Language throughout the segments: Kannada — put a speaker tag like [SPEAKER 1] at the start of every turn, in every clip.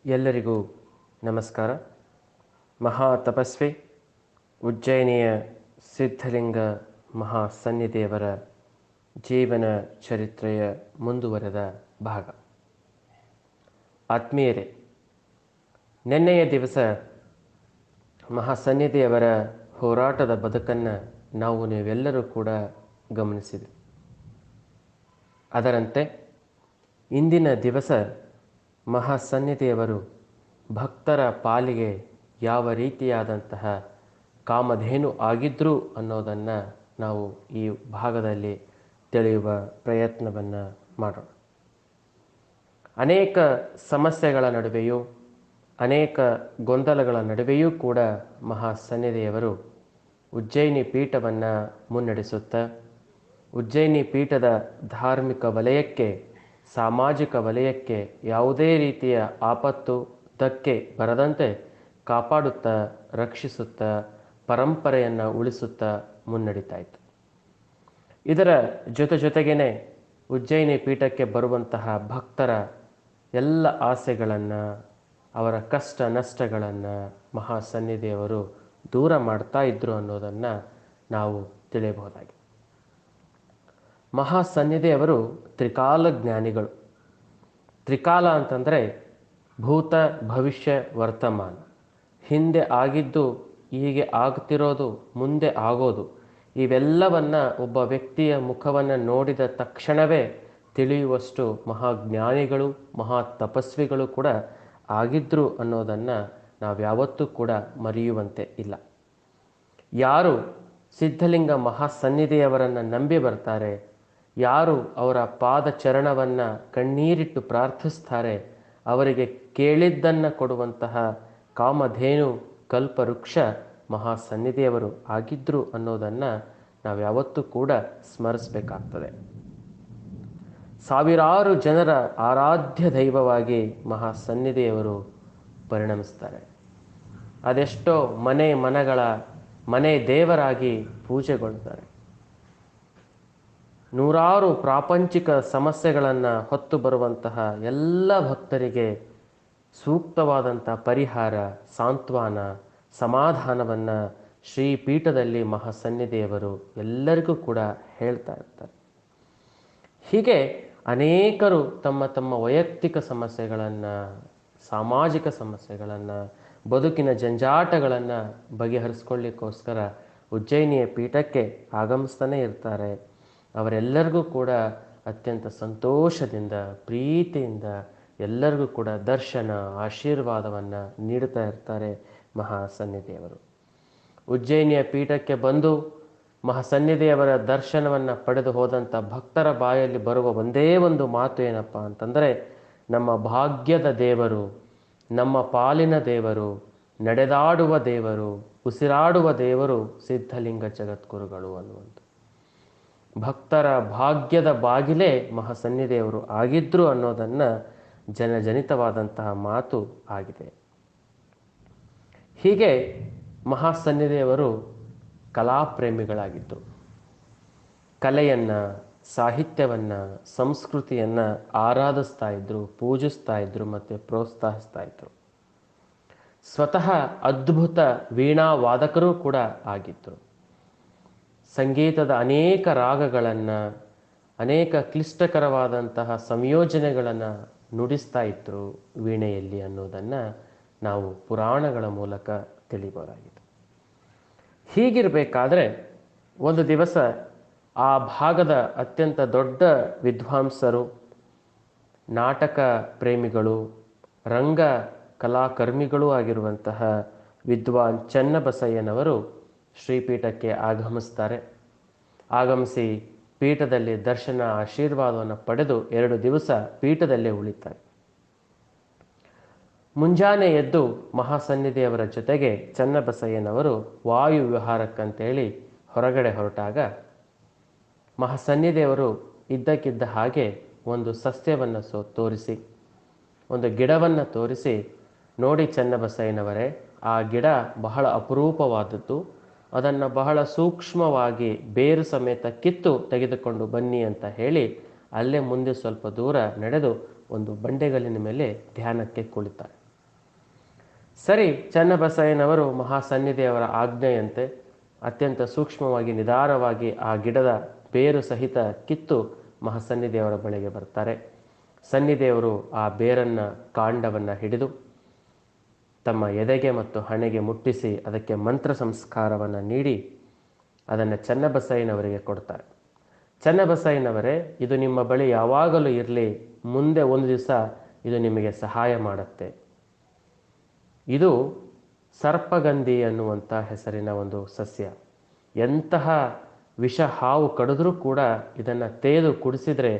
[SPEAKER 1] ಎಲ್ಲರಿಗೂ ನಮಸ್ಕಾರ. ಮಹಾ ತಪಸ್ವಿ ಉಜ್ಜಯಿನಿಯ ಸಿದ್ಧಲಿಂಗ ಮಹಾಸನ್ನಿಧಿಯವರ ಜೀವನ ಚರಿತ್ರೆಯ ಮುಂದುವರೆದ ಭಾಗ. ಆತ್ಮೀಯರೇ, ನಿನ್ನೆಯ ದಿವಸ ಮಹಾಸನ್ನಿಧಿಯವರ ಹೋರಾಟದ ಬದುಕನ್ನು ನೀವೆಲ್ಲರೂ ಕೂಡ ಗಮನಿಸಿದ್ರಿ. ಅದರಂತೆ ಇಂದಿನ ದಿವಸ ಮಹಾಸನ್ನಿಧಿಯವರು ಭಕ್ತರ ಪಾಲಿಗೆ ಯಾವ ರೀತಿಯಾದಂತಹ ಕಾಮಧೇನು ಆಗಿದ್ರು ಅನ್ನೋದನ್ನು ನಾವು ಈ ಭಾಗದಲ್ಲಿ ತಿಳಿಯುವ ಪ್ರಯತ್ನವನ್ನು ಮಾಡೋಣ. ಅನೇಕ ಸಮಸ್ಯೆಗಳ ನಡುವೆಯೂ ಅನೇಕ ಗೊಂದಲಗಳ ನಡುವೆಯೂ ಕೂಡ ಮಹಾಸನ್ನಿಧಿಯವರು ಉಜ್ಜಯಿನಿ ಪೀಠವನ್ನು ಮುನ್ನಡೆಸುತ್ತಾ ಉಜ್ಜಯಿನಿ ಪೀಠದ ಧಾರ್ಮಿಕ ವಲಯಕ್ಕೆ, ಸಾಮಾಜಿಕ ವಲಯಕ್ಕೆ ಯಾವುದೇ ರೀತಿಯ ಆಪತ್ತು ಧಕ್ಕೆ ಬರದಂತೆ ಕಾಪಾಡುತ್ತಾ, ರಕ್ಷಿಸುತ್ತಾ, ಪರಂಪರೆಯನ್ನು ಉಳಿಸುತ್ತಾ ಮುನ್ನಡೀತಾ ಇತ್ತು. ಇದರ ಜೊತೆಗೇನೆ ಉಜ್ಜಯಿನಿ ಪೀಠಕ್ಕೆ ಬರುವಂತಹ ಭಕ್ತರ ಎಲ್ಲ ಆಸೆಗಳನ್ನು, ಅವರ ಕಷ್ಟ ನಷ್ಟಗಳನ್ನು ಮಹಾಸನ್ನಿಧಿಯವರು ದೂರ ಮಾಡ್ತಾ ಇದ್ರು ಅನ್ನೋದನ್ನು ನಾವು ತಿಳಿಯಬಹುದಾಗಿದೆ. ಮಹಾಸನ್ನಿಧಿಯವರು ತ್ರಿಕಾಲ ಜ್ಞಾನಿಗಳು. ತ್ರಿಕಾಲ ಅಂತಂದರೆ ಭೂತ, ಭವಿಷ್ಯ, ವರ್ತಮಾನ. ಹಿಂದೆ ಆಗಿದ್ದು, ಹೀಗೆ ಆಗ್ತಿರೋದು, ಮುಂದೆ ಆಗೋದು, ಇವೆಲ್ಲವನ್ನು ಒಬ್ಬ ವ್ಯಕ್ತಿಯ ಮುಖವನ್ನು ನೋಡಿದ ತಕ್ಷಣವೇ ತಿಳಿಯುವಷ್ಟು ಮಹಾಜ್ಞಾನಿಗಳು, ಮಹಾ ತಪಸ್ವಿಗಳು ಕೂಡ ಆಗಿದ್ರು ಅನ್ನೋದನ್ನು ನಾವ್ಯಾವತ್ತೂ ಕೂಡ ಮರೆಯುವಂತೆ ಇಲ್ಲ. ಯಾರು ಸಿದ್ಧಲಿಂಗ ಮಹಾಸನ್ನಿಧಿಯವರನ್ನು ನಂಬಿ ಬರ್ತಾರೆ, ಯಾರು ಅವರ ಪಾದಚರಣವನ್ನು ಕಣ್ಣೀರಿಟ್ಟು ಪ್ರಾರ್ಥಿಸ್ತಾರೆ, ಅವರಿಗೆ ಕೇಳಿದ್ದನ್ನು ಕೊಡುವಂತಹ ಕಾಮಧೇನು ಕಲ್ಪವೃಕ್ಷ ಮಹಾಸನ್ನಿಧಿಯವರು ಆಗಿದ್ರು ಅನ್ನೋದನ್ನು ನಾವ್ಯಾವತ್ತೂ ಕೂಡ ಸ್ಮರಿಸಬೇಕಾಗ್ತದೆ. ಸಾವಿರಾರು ಜನರ ಆರಾಧ್ಯ ದೈವವಾಗಿ ಮಹಾಸನ್ನಿಧಿಯವರು ಪರಿಣಮಿಸ್ತಾರೆ. ಅದೆಷ್ಟೋ ಮನೆ ದೇವರಾಗಿ ಪೂಜೆಗೊಳ್ತಾರೆ. ನೂರಾರು ಪ್ರಾಪಂಚಿಕ ಸಮಸ್ಯೆಗಳನ್ನು ಹೊತ್ತು ಬರುವಂತಹ ಎಲ್ಲ ಭಕ್ತರಿಗೆ ಸೂಕ್ತವಾದಂಥ ಪರಿಹಾರ, ಸಾಂತ್ವನ, ಸಮಾಧಾನವನ್ನು ಶ್ರೀಪೀಠದಲ್ಲಿ ಮಹಾಸನ್ನಿಧಿಯವರು ಎಲ್ಲರಿಗೂ ಕೂಡ ಹೇಳ್ತಾ ಇರ್ತಾರೆ. ಹೀಗೆ ಅನೇಕರು ತಮ್ಮ ವೈಯಕ್ತಿಕ ಸಮಸ್ಯೆಗಳನ್ನು, ಸಾಮಾಜಿಕ ಸಮಸ್ಯೆಗಳನ್ನು, ಬದುಕಿನ ಜಂಜಾಟಗಳನ್ನು ಬಗೆಹರಿಸ್ಕೊಳ್ಳಿಕ್ಕೋಸ್ಕರ ಉಜ್ಜಯಿನಿಯ ಪೀಠಕ್ಕೆ ಆಗಮಿಸ್ತಾನೆ ಇರ್ತಾರೆ. ಅವರೆಲ್ಲರಿಗೂ ಕೂಡ ಅತ್ಯಂತ ಸಂತೋಷದಿಂದ, ಪ್ರೀತಿಯಿಂದ ಎಲ್ಲರಿಗೂ ಕೂಡ ದರ್ಶನ, ಆಶೀರ್ವಾದವನ್ನು ನೀಡುತ್ತಾ ಇರ್ತಾರೆ ಮಹಾಸನ್ನಿಧಿಯವರು. ಉಜ್ಜಯಿನಿಯ ಪೀಠಕ್ಕೆ ಬಂದು ಮಹಾಸನ್ನಿಧಿಯವರ ದರ್ಶನವನ್ನು ಪಡೆದು ಹೋದಂಥ ಭಕ್ತರ ಬಾಯಲ್ಲಿ ಬರುವ ಒಂದೇ ಒಂದು ಮಾತು ಏನಪ್ಪ ಅಂತಂದರೆ, ನಮ್ಮ ಭಾಗ್ಯದ ದೇವರು, ನಮ್ಮ ಪಾಲಿನ ದೇವರು, ನಡೆದಾಡುವ ದೇವರು, ಉಸಿರಾಡುವ ದೇವರು ಸಿದ್ಧಲಿಂಗ ಜಗದ್ಗುರುಗಳು ಅನ್ನುವಂಥ ಭಕ್ತರ ಭಾಗ್ಯದ ಬಾಗಿಲೇ ಮಹಾಸನ್ನಿಧಿಯವರು ಆಗಿದ್ರು ಅನ್ನೋದನ್ನು ಜನಜನಿತವಾದಂತಹ ಮಾತು ಆಗಿದೆ. ಹೀಗೆ ಮಹಾಸನ್ನಿಧಿಯವರು ಕಲಾಪ್ರೇಮಿಗಳಾಗಿದ್ದರು. ಕಲೆಯನ್ನು, ಸಾಹಿತ್ಯವನ್ನು, ಸಂಸ್ಕೃತಿಯನ್ನು ಆರಾಧಿಸ್ತಾ ಇದ್ದರು, ಪೂಜಿಸ್ತಾ ಇದ್ದರು ಮತ್ತು ಪ್ರೋತ್ಸಾಹಿಸ್ತಾ ಇದ್ದರು. ಸ್ವತಃ ಅದ್ಭುತ ವೀಣಾ ವಾದಕರೂ ಕೂಡ ಆಗಿದ್ದರು. ಸಂಗೀತದ ಅನೇಕ ರಾಗಗಳನ್ನು, ಅನೇಕ ಕ್ಲಿಷ್ಟಕರವಾದಂತಹ ಸಂಯೋಜನೆಗಳನ್ನು ನುಡಿಸ್ತಾ ಇದ್ದರು ವೀಣೆಯಲ್ಲಿ ಅನ್ನೋದನ್ನು ನಾವು ಪುರಾಣಗಳ ಮೂಲಕ ತಿಳಿಬಹುದಾಗಿದೆ. ಹೀಗಿರಬೇಕಾದ್ರೆ ಒಂದು ದಿವಸ ಆ ಭಾಗದ ಅತ್ಯಂತ ದೊಡ್ಡ ವಿದ್ವಾಂಸರು, ನಾಟಕ ಪ್ರೇಮಿಗಳು, ರಂಗ ಕಲಾಕರ್ಮಿಗಳೂ ಆಗಿರುವಂತಹ ವಿದ್ವಾನ್ ಚನ್ನಬಸಯ್ಯನವರು ಶ್ರೀಪೀಠಕ್ಕೆ ಆಗಮಿಸ್ತಾರೆ. ಆಗಮಿಸಿ ಪೀಠದಲ್ಲಿ ದರ್ಶನ, ಆಶೀರ್ವಾದವನ್ನು ಪಡೆದು 2 ದಿವಸ ಪೀಠದಲ್ಲೇ ಉಳಿತಾರೆ. ಮುಂಜಾನೆ ಎದ್ದು ಮಹಾಸನ್ನಿಧಿಯವರ ಜೊತೆಗೆ ಚನ್ನಬಸಯ್ಯನವರು ವಾಯು ವಿಹಾರಕ್ಕಂತೇಳಿ ಹೊರಗಡೆ ಹೊರಟಾಗ ಮಹಾಸನ್ನಿಧಿಯವರು ಇದ್ದಕ್ಕಿದ್ದ ಹಾಗೆ ಒಂದು ಸಸ್ಯವನ್ನು ತೋರಿಸಿ, ಒಂದು ಗಿಡವನ್ನು ತೋರಿಸಿ, ನೋಡಿ ಚನ್ನಬಸಯ್ಯನವರೇ, ಆ ಗಿಡ ಬಹಳ ಅಪರೂಪವಾದದ್ದು, ಅದನ್ನು ಬಹಳ ಸೂಕ್ಷ್ಮವಾಗಿ ಬೇರು ಸಮೇತ ಕಿತ್ತು ತೆಗೆದುಕೊಂಡು ಬನ್ನಿ ಅಂತ ಹೇಳಿ ಅಲ್ಲೇ ಮುಂದೆ ಸ್ವಲ್ಪ ದೂರ ನಡೆದು ಒಂದು ಬಂಡೆಗಲ್ಲಿನ ಮೇಲೆ ಧ್ಯಾನಕ್ಕೆ ಕುಳಿತಾರೆ. ಸರಿ, ಚನ್ನಬಸಯ್ಯನವರು ಮಹಾಸನ್ನಿಧಿಯವರ ಆಜ್ಞೆಯಂತೆ ಅತ್ಯಂತ ಸೂಕ್ಷ್ಮವಾಗಿ ನಿಧಾನವಾಗಿ ಆ ಗಿಡದ ಬೇರು ಸಹಿತ ಕಿತ್ತು ಮಹಾಸನ್ನಿಧಿಯವರ ಬಳಿಗೆ ಬರ್ತಾರೆ. ಸನ್ನಿಧಿಯವರು ಆ ಬೇರನ್ನು, ಕಾಂಡವನ್ನು ಹಿಡಿದು ತಮ್ಮ ಎದೆಗೆ ಮತ್ತು ಹಣೆಗೆ ಮುಟ್ಟಿಸಿ ಅದಕ್ಕೆ ಮಂತ್ರ ಸಂಸ್ಕಾರವನ್ನು ನೀಡಿ ಅದನ್ನು ಚನ್ನಬಸಯ್ಯನವರಿಗೆ ಕೊಡ್ತಾರೆ. ಚನ್ನಬಸಯ್ಯನವರೇ, ಇದು ನಿಮ್ಮ ಬಳಿ ಯಾವಾಗಲೂ ಇರಲಿ, ಮುಂದೆ ಒಂದು ದಿವಸ ಇದು ನಿಮಗೆ ಸಹಾಯ ಮಾಡುತ್ತೆ. ಇದು ಸರ್ಪಗಂಧಿ ಅನ್ನುವಂಥ ಹೆಸರಿನ ಒಂದು ಸಸ್ಯ. ಎಂತಹ ವಿಷ ಹಾವು ಕಡಿದ್ರೂ ಕೂಡ ಇದನ್ನು ತೇದು ಕುಡಿಸಿದರೆ,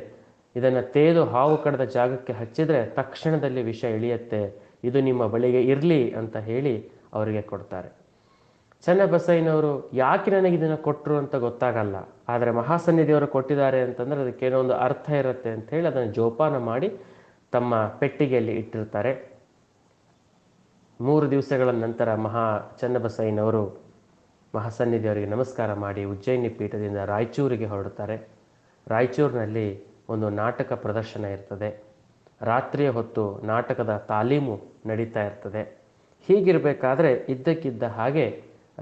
[SPEAKER 1] ಇದನ್ನು ತೇದು ಹಾವು ಕಡಿದ ಜಾಗಕ್ಕೆ ಹಚ್ಚಿದರೆ ತಕ್ಷಣದಲ್ಲಿ ವಿಷ ಇಳಿಯುತ್ತೆ, ಇದು ನಿಮ್ಮ ಬಳಿಗೆ ಇರಲಿ ಅಂತ ಹೇಳಿ ಅವರಿಗೆ ಕೊಡ್ತಾರೆ. ಚನ್ನಬಸಯ್ಯನವರು ಯಾಕೆ ನನಗೆ ಇದನ್ನು ಕೊಟ್ಟರು ಅಂತ ಗೊತ್ತಾಗಲ್ಲ, ಆದರೆ ಮಹಾಸನ್ನಿಧಿಯವರು ಕೊಟ್ಟಿದ್ದಾರೆ ಅಂತಂದರೆ ಅದಕ್ಕೇನೋ ಒಂದು ಅರ್ಥ ಇರುತ್ತೆ ಅಂತ ಹೇಳಿ ಅದನ್ನು ಜೋಪಾನ ಮಾಡಿ ತಮ್ಮ ಪೆಟ್ಟಿಗೆಯಲ್ಲಿ ಇಟ್ಟಿರ್ತಾರೆ. 3 ದಿವಸಗಳ ನಂತರ ಚನ್ನಬಸಯ್ಯನವರು ಮಹಾಸನ್ನಿಧಿಯವರಿಗೆ ನಮಸ್ಕಾರ ಮಾಡಿ ಉಜ್ಜಯಿನಿ ಪೀಠದಿಂದ ರಾಯಚೂರಿಗೆ ಹೊರಡುತ್ತಾರೆ. ರಾಯಚೂರಿನಲ್ಲಿ ಒಂದು ನಾಟಕ ಪ್ರದರ್ಶನ ಇರ್ತದೆ. ರಾತ್ರಿಯ ಹೊತ್ತು ನಾಟಕದ ತಾಲೀಮು ನಡೀತಾ ಇರ್ತದೆ. ಹೀಗಿರಬೇಕಾದ್ರೆ ಇದ್ದಕ್ಕಿದ್ದ ಹಾಗೆ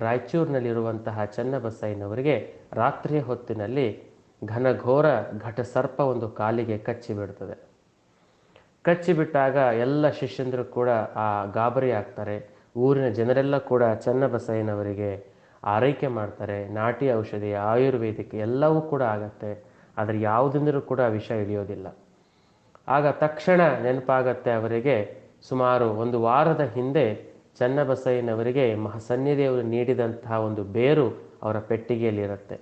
[SPEAKER 1] ರಾಯಚೂರಿನಲ್ಲಿರುವಂತಹ ಚನ್ನಬಸಯ್ಯನವರಿಗೆ ರಾತ್ರಿಯ ಹೊತ್ತಿನಲ್ಲಿ ಘನಘೋರ ಘಟಸರ್ಪ ಒಂದು ಕಾಲಿಗೆ ಕಚ್ಚಿಬಿಡ್ತದೆ. ಕಚ್ಚಿಬಿಟ್ಟಾಗ ಎಲ್ಲ ಶಿಷ್ಯಂದರು ಕೂಡ ಗಾಬರಿ ಆಗ್ತಾರೆ. ಊರಿನ ಜನರೆಲ್ಲ ಕೂಡ ಚನ್ನಬಸಯ್ಯನವರಿಗೆ ಆರೈಕೆ ಮಾಡ್ತಾರೆ. ನಾಟಿ ಔಷಧಿ, ಆಯುರ್ವೇದಿಕ್ ಎಲ್ಲವೂ ಕೂಡ ಆಗತ್ತೆ, ಆದರೆ ಯಾವುದಿಂದಲೂ ಕೂಡ ವಿಷ ಇಳಿಯೋದಿಲ್ಲ. ಆಗ ತಕ್ಷಣ ನೆನಪಾಗತ್ತೆ ಅವರಿಗೆ, ಸುಮಾರು 1 ವಾರದ ಹಿಂದೆ ಚನ್ನಬಸಯ್ಯನವರಿಗೆ ಮಹಾಸನ್ನಿಧಿಯವರು ನೀಡಿದಂತಹ ಒಂದು ಬೇರು ಅವರ ಪೆಟ್ಟಿಗೆಯಲ್ಲಿರುತ್ತೆ.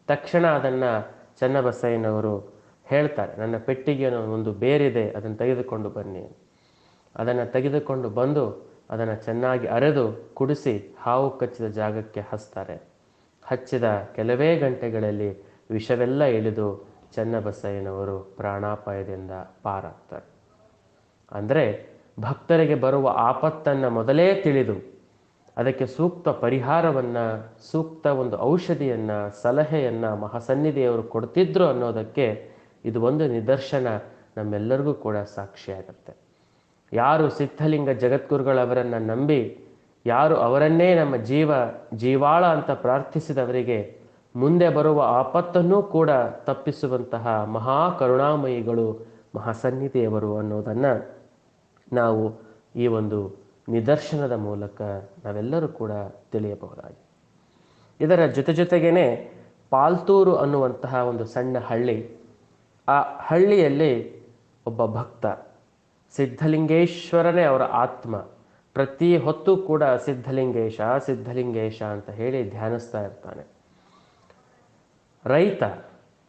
[SPEAKER 1] ತಕ್ಷಣ ಅದನ್ನು ಚನ್ನಬಸಯ್ಯನವರು ಹೇಳ್ತಾರೆ, ನನ್ನ ಪೆಟ್ಟಿಗೆಯನ್ನು ಒಂದು ಬೇರಿದೆ, ಅದನ್ನು ತೆಗೆದುಕೊಂಡು ಬನ್ನಿ. ಅದನ್ನು ತೆಗೆದುಕೊಂಡು ಬಂದು ಅದನ್ನು ಚೆನ್ನಾಗಿ ಅರೆದು ಕುಡಿಸಿ ಹಾವು ಕಚ್ಚಿದ ಜಾಗಕ್ಕೆ ಹಚ್ತಾರೆ. ಹಚ್ಚಿದ ಕೆಲವೇ ಗಂಟೆಗಳಲ್ಲಿ ವಿಷವೆಲ್ಲ ಇಳಿದು ಚನ್ನಬಸಯ್ಯನವರು ಪ್ರಾಣಾಪಾಯದಿಂದ ಪಾರಾಗ್ತಾರೆ. ಅಂದರೆ ಭಕ್ತರಿಗೆ ಬರುವ ಆಪತ್ತನ್ನು ಮೊದಲೇ ತಿಳಿದು ಅದಕ್ಕೆ ಸೂಕ್ತ ಪರಿಹಾರವನ್ನು, ಸೂಕ್ತ ಒಂದು ಔಷಧಿಯನ್ನು, ಸಲಹೆಯನ್ನು ಮಹಾಸನ್ನಿಧಿಯವರು ಕೊಡ್ತಿದ್ರು ಅನ್ನೋದಕ್ಕೆ ಇದು ಒಂದು ನಿದರ್ಶನ ನಮ್ಮೆಲ್ಲರಿಗೂ ಕೂಡ ಸಾಕ್ಷಿಯಾಗುತ್ತೆ. ಯಾರು ಸಿದ್ಧಲಿಂಗ ಜಗದ್ಗುರುಗಳವರನ್ನು ನಂಬಿ, ಯಾರು ಅವರನ್ನೇ ನಮ್ಮ ಜೀವಾಳ ಅಂತ ಪ್ರಾರ್ಥಿಸಿದವರಿಗೆ ಮುಂದೆ ಬರುವ ಆಪತ್ತನ್ನೂ ಕೂಡ ತಪ್ಪಿಸುವಂತಹ ಮಹಾ ಕರುಣಾಮಯಿಗಳು ಮಹಾಸನ್ನಿಧಿಯವರು ಅನ್ನೋದನ್ನು ನಾವು ಈ ಒಂದು ನಿದರ್ಶನದ ಮೂಲಕ ನಾವೆಲ್ಲರೂ ಕೂಡ ತಿಳಿಯಬಹುದಾಗಿದೆ. ಇದರ ಜೊತೆಗೇನೆ ಪಾಲ್ತೂರು ಅನ್ನುವಂತಹ ಒಂದು ಸಣ್ಣ ಹಳ್ಳಿ, ಆ ಹಳ್ಳಿಯಲ್ಲಿ ಒಬ್ಬ ಭಕ್ತ, ಸಿದ್ಧಲಿಂಗೇಶ್ವರನೇ ಅವರ ಆತ್ಮ, ಪ್ರತಿ ಹೊತ್ತು ಕೂಡ ಸಿದ್ಧಲಿಂಗೇಶ ಸಿದ್ಧಲಿಂಗೇಶ ಅಂತ ಹೇಳಿ ಧ್ಯಾನಿಸ್ತಾ ಇರ್ತಾನೆ. ರೈತ,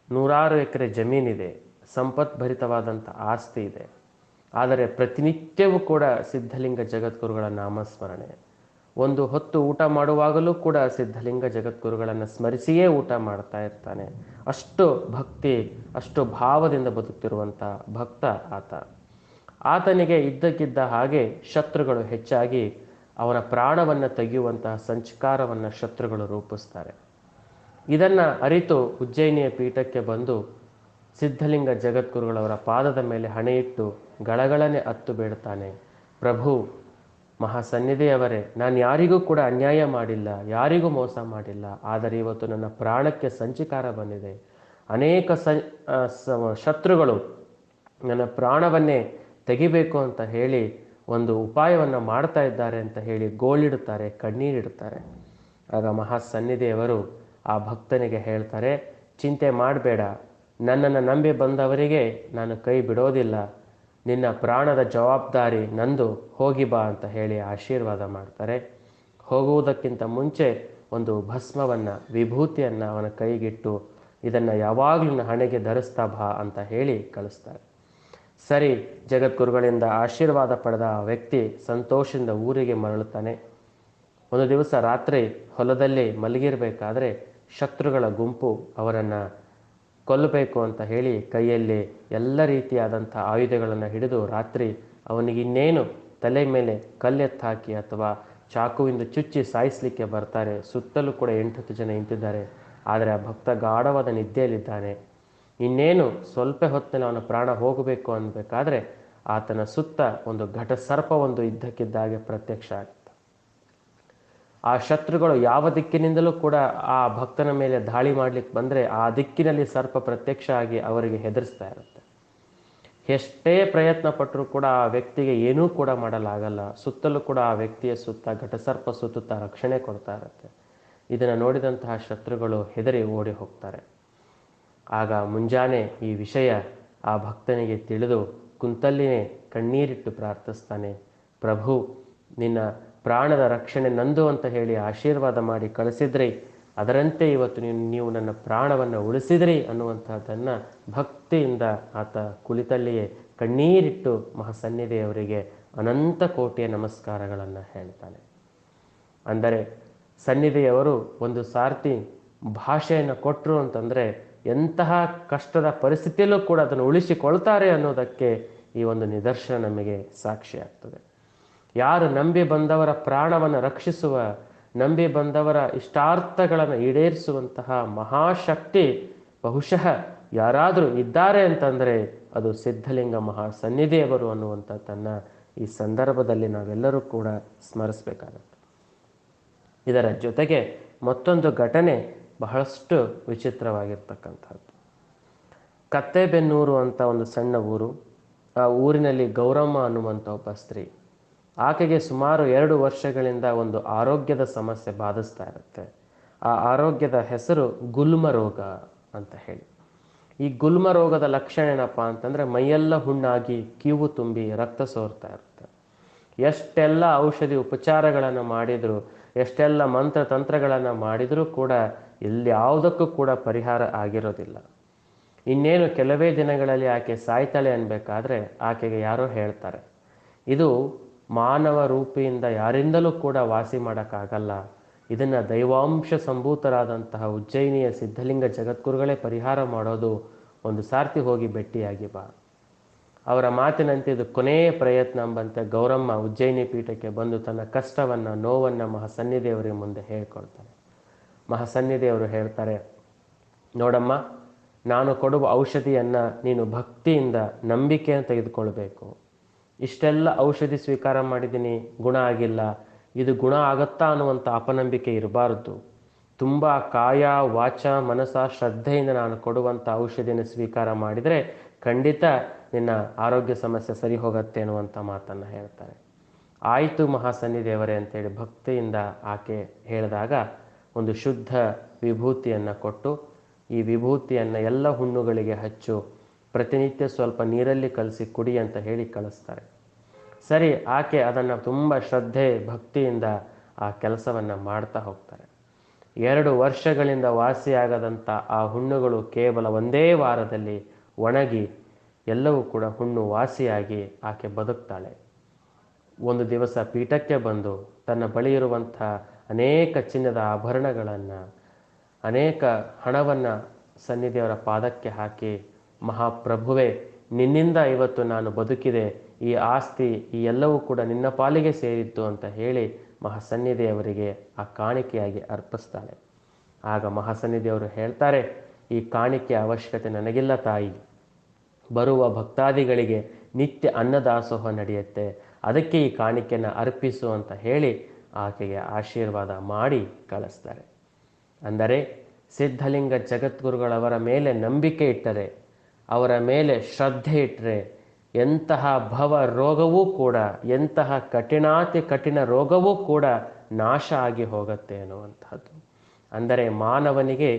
[SPEAKER 1] 100 ಎಕರೆ ಜಮೀನಿದೆ, ಸಂಪತ್ಭರಿತವಾದಂಥ ಆಸ್ತಿ ಇದೆ, ಆದರೆ ಪ್ರತಿನಿತ್ಯವೂ ಕೂಡ ಸಿದ್ಧಲಿಂಗ ಜಗದ್ಗುರುಗಳ ನಾಮಸ್ಮರಣೆ. ಒಂದು ಹೊತ್ತು ಊಟ ಮಾಡುವಾಗಲೂ ಕೂಡ ಸಿದ್ಧಲಿಂಗ ಜಗದ್ಗುರುಗಳನ್ನು ಸ್ಮರಿಸಿಯೇ ಊಟ ಮಾಡ್ತಾ ಇರ್ತಾನೆ. ಅಷ್ಟು ಭಕ್ತಿ, ಅಷ್ಟು ಭಾವದಿಂದ ಬದುಕ್ತಿರುವಂಥ ಭಕ್ತ ಆತ. ಆತನಿಗೆ ಇದ್ದಕ್ಕಿದ್ದ ಹಾಗೆ ಶತ್ರುಗಳು ಹೆಚ್ಚಾಗಿ ಅವನ ಪ್ರಾಣವನ್ನು ತೆಗೆಯುವಂತಹ ಸಂಚಕಾರವನ್ನು ಶತ್ರುಗಳು ರೂಪಿಸ್ತಾರೆ. ಇದನ್ನು ಅರಿತು ಉಜ್ಜಯಿನಿಯ ಪೀಠಕ್ಕೆ ಬಂದು ಸಿದ್ಧಲಿಂಗ ಜಗದ್ಗುರುಗಳವರ ಪಾದದ ಮೇಲೆ ಹಣೆಯಿಟ್ಟು ಗಳಗಳನೆ ಅತ್ತು ಬೇಡ್ತಾನೆ, ಪ್ರಭು ಮಹಾಸನ್ನಿಧಿಯವರೇ, ನಾನು ಯಾರಿಗೂ ಕೂಡ ಅನ್ಯಾಯ ಮಾಡಿಲ್ಲ, ಯಾರಿಗೂ ಮೋಸ ಮಾಡಿಲ್ಲ, ಆದರೆ ಇವತ್ತು ನನ್ನ ಪ್ರಾಣಕ್ಕೆ ಸಂಚಕಾರ ಬಂದಿದೆ. ಅನೇಕ ಶತ್ರುಗಳು ನನ್ನ ಪ್ರಾಣವನ್ನೇ ತೆಗಿಬೇಕು ಅಂತ ಹೇಳಿ ಒಂದು ಉಪಾಯವನ್ನು ಮಾಡ್ತಾ ಇದ್ದಾರೆ ಅಂತ ಹೇಳಿ ಗೋಳಿಡುತ್ತಾರೆ, ಕಣ್ಣೀರಿಡುತ್ತಾರೆ. ಆಗ ಮಹಾಸನ್ನಿಧಿಯವರು ಆ ಭಕ್ತನಿಗೆ ಹೇಳ್ತಾರೆ, ಚಿಂತೆ ಮಾಡಬೇಡ, ನನ್ನನ್ನು ನಂಬಿ ಬಂದವರಿಗೆ ನಾನು ಕೈ ಬಿಡೋದಿಲ್ಲ, ನಿನ್ನ ಪ್ರಾಣದ ಜವಾಬ್ದಾರಿ ನಂದು, ಹೋಗಿ ಬಾ ಅಂತ ಹೇಳಿ ಆಶೀರ್ವಾದ ಮಾಡ್ತಾರೆ. ಹೋಗುವುದಕ್ಕಿಂತ ಮುಂಚೆ ಒಂದು ಭಸ್ಮವನ್ನು, ವಿಭೂತಿಯನ್ನು ಅವನ ಕೈಗಿಟ್ಟು ಇದನ್ನು ಯಾವಾಗಲೂ ಹಣೆಗೆ ಧರಿಸ್ತಾ ಬಾ ಅಂತ ಹೇಳಿ ಕಳಿಸ್ತಾರೆ. ಸರಿ, ಜಗದ್ಗುರುಗಳಿಂದ ಆಶೀರ್ವಾದ ಪಡೆದ ಆ ವ್ಯಕ್ತಿ ಸಂತೋಷದಿಂದ ಊರಿಗೆ ಮರಳುತ್ತಾನೆ. ಒಂದು ದಿವಸ ರಾತ್ರಿ ಹೊಲದಲ್ಲಿ ಮಲಗಿರಬೇಕಾದ್ರೆ ಶತ್ರುಗಳ ಗುಂಪು ಅವರನ್ನು ಕೊಲ್ಲಬೇಕು ಅಂತ ಹೇಳಿ ಕೈಯಲ್ಲಿ ಎಲ್ಲ ರೀತಿಯಾದಂಥ ಆಯುಧಗಳನ್ನು ಹಿಡಿದು ರಾತ್ರಿ ಅವನಿಗಿನ್ನೇನು ತಲೆ ಮೇಲೆ ಕಲ್ಲೆತ್ತು ಹಾಕಿ ಅಥವಾ ಚಾಕುವಿಂದ ಚುಚ್ಚಿ ಸಾಯಿಸಲಿಕ್ಕೆ ಬರ್ತಾರೆ. ಸುತ್ತಲೂ ಕೂಡ 8-10 ಜನ ನಿಂತಿದ್ದಾರೆ. ಆದರೆ ಆ ಭಕ್ತ ಗಾಢವಾದ ನಿದ್ದೆಯಲ್ಲಿದ್ದಾನೆ. ಇನ್ನೇನು ಸ್ವಲ್ಪ ಹೊತ್ತಿನಲ್ಲಿ ಅವನ ಪ್ರಾಣ ಹೋಗಬೇಕು ಅನ್ನಬೇಕಾದ್ರೆ ಆತನ ಸುತ್ತ ಒಂದು ಘಟಸರ್ಪ ಒಂದು ಇದ್ದಕ್ಕಿದ್ದಾಗೆ ಪ್ರತ್ಯಕ್ಷ ಆಗುತ್ತೆ. ಆ ಶತ್ರುಗಳು ಯಾವ ದಿಕ್ಕಿನಿಂದಲೂ ಕೂಡ ಆ ಭಕ್ತನ ಮೇಲೆ ದಾಳಿ ಮಾಡ್ಲಿಕ್ಕೆ ಬಂದರೆ ಆ ದಿಕ್ಕಿನಲ್ಲಿ ಸರ್ಪ ಪ್ರತ್ಯಕ್ಷ ಆಗಿ ಅವರಿಗೆ ಹೆದರಿಸ್ತಾ ಇರುತ್ತೆ. ಎಷ್ಟೇ ಪ್ರಯತ್ನ ಪಟ್ಟರೂ ಕೂಡ ಆ ವ್ಯಕ್ತಿಗೆ ಏನೂ ಕೂಡ ಮಾಡಲಾಗಲ್ಲ. ಸುತ್ತಲೂ ಕೂಡ ಆ ವ್ಯಕ್ತಿಯ ಸುತ್ತ ಘಟಸರ್ಪ ಸುತ್ತುತ್ತಾ ರಕ್ಷಣೆ ಕೊಡ್ತಾ ಇರುತ್ತೆ. ಇದನ್ನು ನೋಡಿದಂತಹ ಶತ್ರುಗಳು ಹೆದರಿ ಓಡಿ ಹೋಗ್ತಾರೆ. ಆಗ ಮುಂಜಾನೆ ಈ ವಿಷಯ ಆ ಭಕ್ತನಿಗೆ ತಿಳಿದು ಕುಂತಲ್ಲಿನೇ ಕಣ್ಣೀರಿಟ್ಟು ಪ್ರಾರ್ಥಿಸ್ತಾನೆ. ಪ್ರಭು, ನಿನ್ನ ಪ್ರಾಣದ ರಕ್ಷಣೆ ನಂದು ಅಂತ ಹೇಳಿ ಆಶೀರ್ವಾದ ಮಾಡಿ ಕಳಿಸಿದ್ರಿ, ಅದರಂತೆ ಇವತ್ತು ನೀವು ನನ್ನ ಪ್ರಾಣವನ್ನು ಉಳಿಸಿದ್ರಿ ಅನ್ನುವಂತಹದ್ದನ್ನು ಭಕ್ತಿಯಿಂದ ಆತ ಕುಳಿತಲ್ಲಿಯೇ ಕಣ್ಣೀರಿಟ್ಟು ಮಹಾಸನ್ನಿಧಿಯವರಿಗೆ ಅನಂತ ಕೋಟಿಯ ನಮಸ್ಕಾರಗಳನ್ನು ಹೇಳ್ತಾನೆ. ಅಂದರೆ ಸನ್ನಿಧಿಯವರು ಒಂದು ಸಾರ್ತಿ ಭಾಷೆಯನ್ನು ಕೊಟ್ಟರು ಅಂತಂದರೆ ಎಂತಹ ಕಷ್ಟದ ಪರಿಸ್ಥಿತಿಯಲ್ಲೂ ಕೂಡ ಅದನ್ನು ಉಳಿಸಿಕೊಳ್ತಾರೆ ಅನ್ನೋದಕ್ಕೆ ಈ ಒಂದು ನಿದರ್ಶನ ನಮಗೆ ಸಾಕ್ಷಿಯಾಗ್ತದೆ. ಯಾರು ನಂಬಿ ಬಂದವರ ಪ್ರಾಣವನ್ನು ರಕ್ಷಿಸುವ, ನಂಬಿ ಬಂದವರ ಇಷ್ಟಾರ್ಥಗಳನ್ನು ಈಡೇರಿಸುವಂತಹ ಮಹಾಶಕ್ತಿ ಬಹುಶಃ ಯಾರಾದರೂ ಇದ್ದಾರೆ ಅಂತಂದರೆ ಅದು ಸಿದ್ಧಲಿಂಗ ಮಹಾಸನ್ನಿಧಿಯವರು ಅನ್ನುವಂಥದ್ದನ್ನು ಈ ಸಂದರ್ಭದಲ್ಲಿ ನಾವೆಲ್ಲರೂ ಕೂಡ ಸ್ಮರಿಸಬೇಕಾಗತ್ತೆ. ಇದರ ಜೊತೆಗೆ ಮತ್ತೊಂದು ಘಟನೆ ಬಹಳಷ್ಟು ವಿಚಿತ್ರವಾಗಿರ್ತಕ್ಕಂಥದ್ದು. ಕತ್ತೇಬೆನ್ನೂರು ಅಂತ ಒಂದು ಸಣ್ಣ ಊರು. ಆ ಊರಿನಲ್ಲಿ ಗೌರಮ್ಮ ಅನ್ನುವಂಥ ಒಬ್ಬ ಸ್ತ್ರೀ. ಆಕೆಗೆ ಸುಮಾರು 2 ವರ್ಷಗಳಿಂದ ಒಂದು ಆರೋಗ್ಯದ ಸಮಸ್ಯೆ ಬಾಧಿಸ್ತಾ ಇರುತ್ತೆ. ಆ ಆರೋಗ್ಯದ ಹೆಸರು ಗುಲ್ಮ ರೋಗ ಅಂತ ಹೇಳಿ. ಈ ಗುಲ್ಮ ರೋಗದ ಲಕ್ಷಣ ಏನಪ್ಪ ಅಂತಂದರೆ ಮೈಯೆಲ್ಲ ಹುಣ್ಣಾಗಿ ಕೀವು ತುಂಬಿ ರಕ್ತ ಸೋರ್ತಾ ಇರುತ್ತೆ. ಎಷ್ಟೆಲ್ಲ ಔಷಧಿ ಉಪಚಾರಗಳನ್ನು ಮಾಡಿದರೂ, ಎಷ್ಟೆಲ್ಲ ಮಂತ್ರ ತಂತ್ರಗಳನ್ನು ಮಾಡಿದರೂ ಕೂಡ ಯಾವುದಕ್ಕೂ ಕೂಡ ಪರಿಹಾರ ಆಗಿರೋದಿಲ್ಲ. ಇನ್ನೇನು ಕೆಲವೇ ದಿನಗಳಲ್ಲಿ ಆಕೆ ಸಾಯ್ತಾಳೆ ಅನ್ಬೇಕಾದ್ರೆ ಆಕೆಗೆ ಯಾರೋ ಹೇಳ್ತಾರೆ, ಇದು ಮಾನವ ರೂಪಿಯಿಂದ ಯಾರಿಂದಲೂ ಕೂಡ ವಾಸಿ ಮಾಡೋಕ್ಕಾಗಲ್ಲ, ಇದನ್ನು ದೈವಾಂಶ ಸಂಭೂತರಾದಂತಹ ಉಜ್ಜಯಿನಿಯ ಸಿದ್ಧಲಿಂಗ ಜಗದ್ಗುರುಗಳೇ ಪರಿಹಾರ ಮಾಡೋದು, ಒಂದು ಸಾರ್ತಿ ಹೋಗಿ ಭೇಟಿಯಾಗಿ ಬಾ. ಅವರ ಮಾತಿನಂತೆ ಇದು ಕೊನೆಯ ಪ್ರಯತ್ನ ಎಂಬಂತೆ ಗೌರಮ್ಮ ಉಜ್ಜಯಿನಿ ಪೀಠಕ್ಕೆ ಬಂದು ತನ್ನ ಕಷ್ಟವನ್ನು, ನೋವನ್ನು ಮಹಾಸನ್ನಿಧಿಯವರಿಗೆ ಮುಂದೆ ಹೇಳ್ಕೊಳ್ತಾನೆ. ಮಹಾಸನ್ನಿಧಿಯವರು ಹೇಳ್ತಾರೆ, ನೋಡಮ್ಮ, ನಾನು ಕೊಡುವ ಔಷಧಿಯನ್ನು ನೀನು ಭಕ್ತಿಯಿಂದ ನಂಬಿಕೆಯನ್ನು ತೆಗೆದುಕೊಳ್ಬೇಕು. ಇಷ್ಟೆಲ್ಲ ಔಷಧಿ ಸ್ವೀಕಾರ ಮಾಡಿದ್ದೀನಿ, ಗುಣ ಆಗಿಲ್ಲ, ಇದು ಗುಣ ಆಗತ್ತಾ ಅನ್ನುವಂಥ ಅಪನಂಬಿಕೆ ಇರಬಾರ್ದು. ತುಂಬ ಕಾಯ ವಾಚ ಮನಸ ಶ್ರದ್ಧೆಯಿಂದ ನಾನು ಕೊಡುವಂಥ ಔಷಧಿಯನ್ನು ಸ್ವೀಕಾರ ಮಾಡಿದರೆ ಖಂಡಿತ ನಿನ್ನ ಆರೋಗ್ಯ ಸಮಸ್ಯೆ ಸರಿ ಹೋಗುತ್ತೆ ಅನ್ನುವಂಥ ಮಾತನ್ನು ಹೇಳ್ತಾರೆ. ಆಯಿತು ಮಹಾಸನ್ನಿದೇವರೇ ಅಂತೇಳಿ ಭಕ್ತಿಯಿಂದ ಆಕೆ ಹೇಳಿದಾಗ ಒಂದು ಶುದ್ಧ ವಿಭೂತಿಯನ್ನು ಕೊಟ್ಟು, ಈ ವಿಭೂತಿಯನ್ನು ಎಲ್ಲ ಹುಣ್ಣುಗಳಿಗೆ ಹಚ್ಚು, ಪ್ರತಿನಿತ್ಯ ಸ್ವಲ್ಪ ನೀರಲ್ಲಿ ಕಲಸಿ ಕುಡಿ ಅಂತ ಹೇಳಿ ಕಳಿಸ್ತಾರೆ. ಸರಿ, ಆಕೆ ಅದನ್ನು ತುಂಬ ಶ್ರದ್ಧೆ ಭಕ್ತಿಯಿಂದ ಆ ಕೆಲಸವನ್ನು ಮಾಡ್ತಾ ಹೋಗ್ತಾರೆ. 2 ವರ್ಷಗಳಿಂದ ವಾಸಿಯಾಗದಂಥ ಆ ಹುಣ್ಣುಗಳು ಕೇವಲ ಒಂದೇ ವಾರದಲ್ಲಿ ಒಣಗಿ ಎಲ್ಲವೂ ಕೂಡ ಹುಣ್ಣು ವಾಸಿಯಾಗಿ ಆಕೆ ಬದುಕ್ತಾಳೆ. ಒಂದು ದಿವಸ ಪೀಠಕ್ಕೆ ಬಂದು ತನ್ನ ಬಳಿ ಇರುವಂಥ ಅನೇಕ ಚಿನ್ನದ ಆಭರಣಗಳನ್ನು, ಅನೇಕ ಹಣವನ್ನು ಸನ್ನಿಧಿಯವರ ಪಾದಕ್ಕೆ ಹಾಕಿ, ಮಹಾಪ್ರಭುವೇ, ನಿನ್ನಿಂದ ಇವತ್ತು ನಾನು ಬದುಕಿದೆ, ಈ ಆಸ್ತಿ ಈ ಎಲ್ಲವೂ ಕೂಡ ನಿನ್ನ ಪಾಲಿಗೆ ಸೇರಿತ್ತು ಅಂತ ಹೇಳಿ ಮಹಾಸನ್ನಿಧಿಯವರಿಗೆ ಆ ಕಾಣಿಕೆಯಾಗಿ ಅರ್ಪಿಸ್ತಾಳೆ. ಆಗ ಮಹಾಸನ್ನಿಧಿಯವರು ಹೇಳ್ತಾರೆ, ಈ ಕಾಣಿಕೆಯ ಅವಶ್ಯಕತೆ ನನಗಿಲ್ಲ ತಾಯಿ, ಬರುವ ಭಕ್ತಾದಿಗಳಿಗೆ ನಿತ್ಯ ಅನ್ನದಾಸೋಹ ನಡೆಯುತ್ತೆ, ಅದಕ್ಕೆ ಈ ಕಾಣಿಕೆಯನ್ನು ಅರ್ಪಿಸು ಅಂತ ಹೇಳಿ ಆಕೆಗೆ ಆಶೀರ್ವಾದ ಮಾಡಿ ಕಳಿಸ್ತಾರೆ. ಅಂದರೆ ಸಿದ್ಧಲಿಂಗ ಜಗದ್ಗುರುಗಳವರ ಮೇಲೆ ನಂಬಿಕೆ ಇಟ್ಟರೆ, ಅವರ ಮೇಲೆ ಶ್ರದ್ಧೆ ಇಟ್ಟರೆ ಎಂತಹ ಭವ ರೋಗವೂ ಕೂಡ, ಎಂತಹ ಕಠಿಣಾತಿ ಕಠಿಣ ರೋಗವೂ ಕೂಡ ನಾಶ ಆಗಿ ಹೋಗುತ್ತೆ ಅನ್ನುವಂಥದ್ದು. ಅಂದರೆ ಮಾನವನಿಗೆ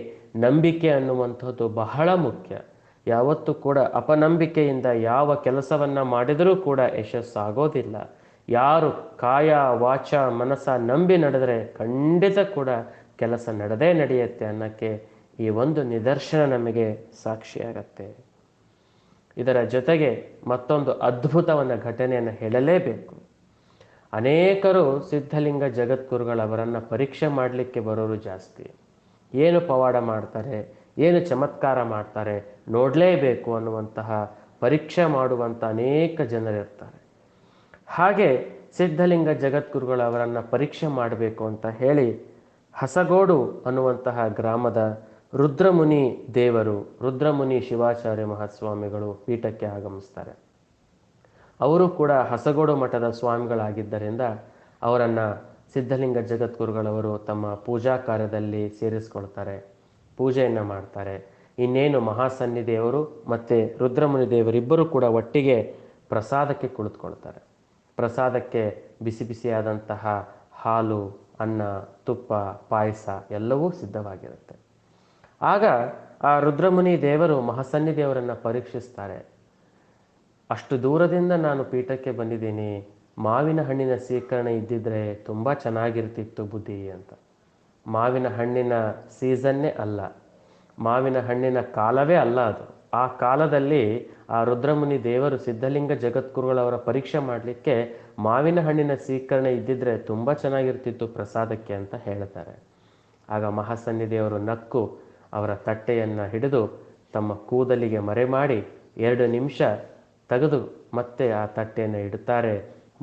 [SPEAKER 1] ನಂಬಿಕೆ ಅನ್ನುವಂಥದ್ದು ಬಹಳ ಮುಖ್ಯ. ಯಾವತ್ತೂ ಕೂಡ ಅಪನಂಬಿಕೆಯಿಂದ ಯಾವ ಕೆಲಸವನ್ನು ಮಾಡಿದರೂ ಕೂಡ ಯಶಸ್ಸಾಗೋದಿಲ್ಲ. ಯಾರು ಕಾಯ ವಾಚ ಮನಸ ನಂಬಿ ನಡೆದರೆ ಖಂಡಿತ ಕೂಡ ಕೆಲಸ ನಡೆಯುತ್ತೆ ಅನ್ನೋಕ್ಕೆ ಈ ಒಂದು ನಿದರ್ಶನ ನಮಗೆ ಸಾಕ್ಷಿಯಾಗತ್ತೆ. ಇದರ ಜೊತೆಗೆ ಮತ್ತೊಂದು ಅದ್ಭುತವನ್ನ ಘಟನೆಯನ್ನು ಹೇಳಲೇಬೇಕು. ಅನೇಕರು ಸಿದ್ಧಲಿಂಗ ಜಗದ್ಗುರುಗಳವರನ್ನು ಪರೀಕ್ಷೆ ಮಾಡಲಿಕ್ಕೆ ಬರೋರು ಜಾಸ್ತಿ. ಏನು ಪವಾಡ ಮಾಡ್ತಾರೆ, ಏನು ಚಮತ್ಕಾರ ಮಾಡ್ತಾರೆ ನೋಡಲೇಬೇಕು ಅನ್ನುವಂತಹ ಪರೀಕ್ಷೆ ಮಾಡುವಂಥ ಅನೇಕ ಜನರಿರ್ತಾರೆ. ಹಾಗೆ ಸಿದ್ಧಲಿಂಗ ಜಗದ್ಗುರುಗಳವರನ್ನು ಪರೀಕ್ಷೆ ಮಾಡಬೇಕು ಅಂತ ಹೇಳಿ ಹಸಗೋಡು ಅನ್ನುವಂತಹ ಗ್ರಾಮದ ರುದ್ರಮುನಿ ದೇವರು, ರುದ್ರಮುನಿ ಶಿವಾಚಾರ್ಯ ಮಹಾಸ್ವಾಮಿಗಳು ಪೀಠಕ್ಕೆ ಆಗಮಿಸ್ತಾರೆ. ಅವರು ಕೂಡ ಹಸಗೋಡು ಮಠದ ಸ್ವಾಮಿಗಳಾಗಿದ್ದರಿಂದ ಅವರನ್ನು ಸಿದ್ಧಲಿಂಗ ಜಗದ್ಗುರುಗಳವರು ತಮ್ಮ ಪೂಜಾ ಕಾರ್ಯದಲ್ಲಿ ಸೇರಿಸ್ಕೊಳ್ತಾರೆ, ಪೂಜೆಯನ್ನು ಮಾಡ್ತಾರೆ. ಇನ್ನೇನು ಮಹಾಸನ್ನಿದೇವರು ಮತ್ತು ರುದ್ರಮುನಿ ದೇವರಿಬ್ಬರು ಕೂಡ ಒಟ್ಟಿಗೆ ಪ್ರಸಾದಕ್ಕೆ ಕುಳಿತುಕೊಳ್ತಾರೆ. ಪ್ರಸಾದಕ್ಕೆ ಬಿಸಿ ಬಿಸಿಯಾದಂತಹ ಹಾಲು, ಅನ್ನ, ತುಪ್ಪ, ಪಾಯಸ ಎಲ್ಲವೂ ಸಿದ್ಧವಾಗಿರುತ್ತೆ. ಆಗ ಆ ರುದ್ರಮುನಿ ದೇವರು ಮಹಾಸನ್ನಿದೇವರನ್ನು ಪರೀಕ್ಷಿಸ್ತಾರೆ. ಅಷ್ಟು ದೂರದಿಂದ ನಾನು ಪೀಠಕ್ಕೆ ಬಂದಿದ್ದೀನಿ, ಮಾವಿನ ಹಣ್ಣಿನ ಸ್ವೀಕರಣೆ ಇದ್ದಿದ್ರೆ ತುಂಬ ಚೆನ್ನಾಗಿರ್ತಿತ್ತು ಬುದ್ಧಿ ಅಂತ. ಮಾವಿನ ಹಣ್ಣಿನ ಸೀಸನ್ನೇ ಅಲ್ಲ, ಮಾವಿನ ಹಣ್ಣಿನ ಕಾಲವೇ ಅಲ್ಲ ಅದು. ಆ ಕಾಲದಲ್ಲಿ ಆ ರುದ್ರಮುನಿ ದೇವರು ಸಿದ್ಧಲಿಂಗ ಜಗದ್ಗುರುಗಳವರ ಪರೀಕ್ಷೆ ಮಾಡಲಿಕ್ಕೆ ಮಾವಿನ ಹಣ್ಣಿನ ಸ್ವೀಕರಣೆ ಇದ್ದಿದ್ರೆ ತುಂಬ ಚೆನ್ನಾಗಿರ್ತಿತ್ತು ಪ್ರಸಾದಕ್ಕೆ ಅಂತ ಹೇಳ್ತಾರೆ. ಆಗ ಮಹಾಸನ್ನಿದೇವರು ನಕ್ಕು ಅವರ ತಟ್ಟೆಯನ್ನು ಹಿಡಿದು ತಮ್ಮ ಕೂದಲಿಗೆ ಮರೆ ಮಾಡಿ 2 ನಿಮಿಷ ತೆಗೆದು ಮತ್ತೆ ಆ ತಟ್ಟೆಯನ್ನು ಇಡುತ್ತಾರೆ.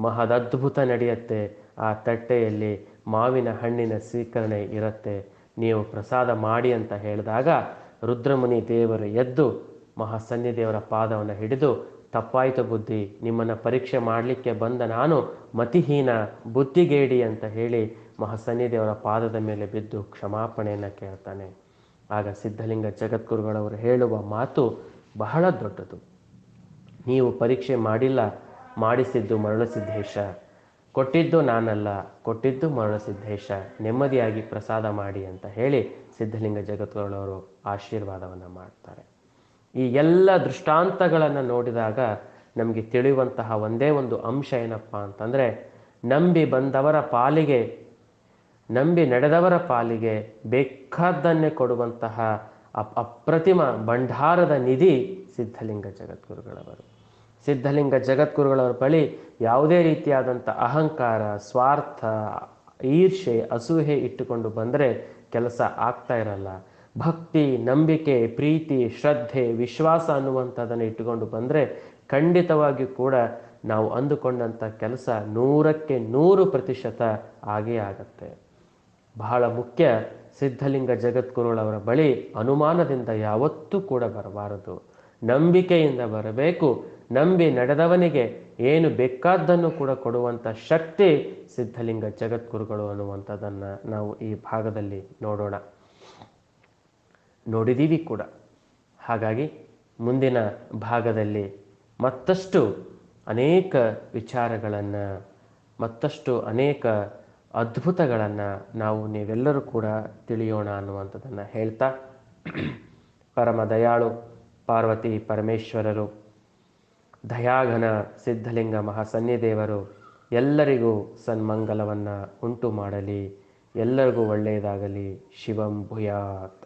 [SPEAKER 1] ಮಹದದ್ಭುತ ನಡೆಯುತ್ತೆ. ಆ ತಟ್ಟೆಯಲ್ಲಿ ಮಾವಿನ ಹಣ್ಣಿನ ಸ್ವೀಕರಣೆ ಇರುತ್ತೆ, ನೀವು ಪ್ರಸಾದ ಮಾಡಿ ಅಂತ ಹೇಳಿದಾಗ ರುದ್ರಮುನಿ ದೇವರು ಎದ್ದು ಮಹಾಸನ್ನಿದೇವರ ಪಾದವನ್ನು ಹಿಡಿದು, ತಪ್ಪಾಯಿತು ಬುದ್ಧಿ, ನಿಮ್ಮನ್ನು ಪರೀಕ್ಷೆ ಮಾಡಲಿಕ್ಕೆ ಬಂದ ನಾನು ಮತಿಹೀನ, ಬುದ್ಧಿಗೇಡಿ ಅಂತ ಹೇಳಿ ಮಹಾಸನ್ನಿದೇವರ ಪಾದದ ಮೇಲೆ ಬಿದ್ದು ಕ್ಷಮಾಪಣೆಯನ್ನು ಕೇಳ್ತಾನೆ. ಆಗ ಸಿದ್ಧಲಿಂಗ ಜಗದ್ಗುರುಗಳವರು ಹೇಳುವ ಮಾತು ಬಹಳ ದೊಡ್ಡದು. ನೀವು ಪರೀಕ್ಷೆ ಮಾಡಿಲ್ಲ, ಮಾಡಿಸಿದ್ದು ಮರುಳಸಿದ್ದೇಶ, ಕೊಟ್ಟಿದ್ದು ನಾನಲ್ಲ, ಕೊಟ್ಟಿದ್ದು ಮರುಳಸಿದ್ದೇಶ, ನೆಮ್ಮದಿಯಾಗಿ ಪ್ರಸಾದ ಮಾಡಿ ಅಂತ ಹೇಳಿ ಸಿದ್ಧಲಿಂಗ ಜಗದ್ಗುರುಗಳವರು ಆಶೀರ್ವಾದವನ್ನು ಮಾಡ್ತಾರೆ. ಈ ಎಲ್ಲ ದೃಷ್ಟಾಂತಗಳನ್ನು ನೋಡಿದಾಗ ನಮಗೆ ತಿಳಿಯುವಂತಹ ಒಂದೇ ಒಂದು ಅಂಶ ಏನಪ್ಪ ಅಂತಂದರೆ, ನಂಬಿ ಬಂದವರ ಪಾಲಿಗೆ, ನಂಬಿ ನಡೆದವರ ಪಾಲಿಗೆ ಬೇಕಾದ್ದನ್ನೇ ಕೊಡುವಂತಹ ಅಪ್ರತಿಮ ಭಂಡಾರದ ನಿಧಿ ಸಿದ್ಧಲಿಂಗ ಜಗದ್ಗುರುಗಳವರು. ಸಿದ್ಧಲಿಂಗ ಜಗದ್ಗುರುಗಳವರ ಬಳಿ ಯಾವುದೇ ರೀತಿಯಾದಂಥ ಅಹಂಕಾರ, ಸ್ವಾರ್ಥ, ಈರ್ಷೆ, ಅಸೂಹೆ ಇಟ್ಟುಕೊಂಡು ಬಂದರೆ ಕೆಲಸ ಆಗ್ತಾ ಇರಲ್ಲ. ಭಕ್ತಿ, ನಂಬಿಕೆ, ಪ್ರೀತಿ, ಶ್ರದ್ಧೆ, ವಿಶ್ವಾಸ ಅನ್ನುವಂಥದ್ದನ್ನು ಇಟ್ಟುಕೊಂಡು ಬಂದರೆ ಖಂಡಿತವಾಗಿಯೂ ಕೂಡ ನಾವು ಅಂದುಕೊಂಡಂಥ ಕೆಲಸ 100ಕ್ಕೆ 100% ಆಗೇ ಆಗತ್ತೆ. ಬಹಳ ಮುಖ್ಯ, ಸಿದ್ಧಲಿಂಗ ಜಗದ್ಗುರುಗಳವರ ಬಳಿ ಅನುಮಾನದಿಂದ ಯಾವತ್ತೂ ಕೂಡ ಬರಬಾರದು, ನಂಬಿಕೆಯಿಂದ ಬರಬೇಕು. ನಂಬಿ ನಡೆದವನಿಗೆ ಏನು ಬೇಕಾದ್ದನ್ನು ಕೂಡ ಕೊಡುವಂಥ ಶಕ್ತಿ ಸಿದ್ಧಲಿಂಗ ಜಗದ್ಗುರುಗಳು ಅನ್ನುವಂಥದ್ದನ್ನು ನಾವು ಈ ಭಾಗದಲ್ಲಿ ನೋಡಿದ್ದೀವಿ ಕೂಡ. ಹಾಗಾಗಿ ಮುಂದಿನ ಭಾಗದಲ್ಲಿ ಮತ್ತಷ್ಟು ಅನೇಕ ವಿಚಾರಗಳನ್ನು, ಮತ್ತಷ್ಟು ಅನೇಕ ಅದ್ಭುತಗಳನ್ನು ನಾವು ನೀವೆಲ್ಲರೂ ಕೂಡ ತಿಳಿಯೋಣ ಅನ್ನುವಂಥದ್ದನ್ನು ಹೇಳ್ತಾ, ಪರಮ ದಯಾಳು ಪಾರ್ವತಿ ಪರಮೇಶ್ವರರು, ದಯಾಘನ ಸಿದ್ಧಲಿಂಗ ಮಹಾಸನ್ನಿದೇವರು ಎಲ್ಲರಿಗೂ ಸನ್ಮಂಗಲವನ್ನು ಉಂಟು ಮಾಡಲಿ, ಎಲ್ಲರಿಗೂ ಒಳ್ಳೆಯದಾಗಲಿ. ಶಿವಂ ಭೂಯಾತ್.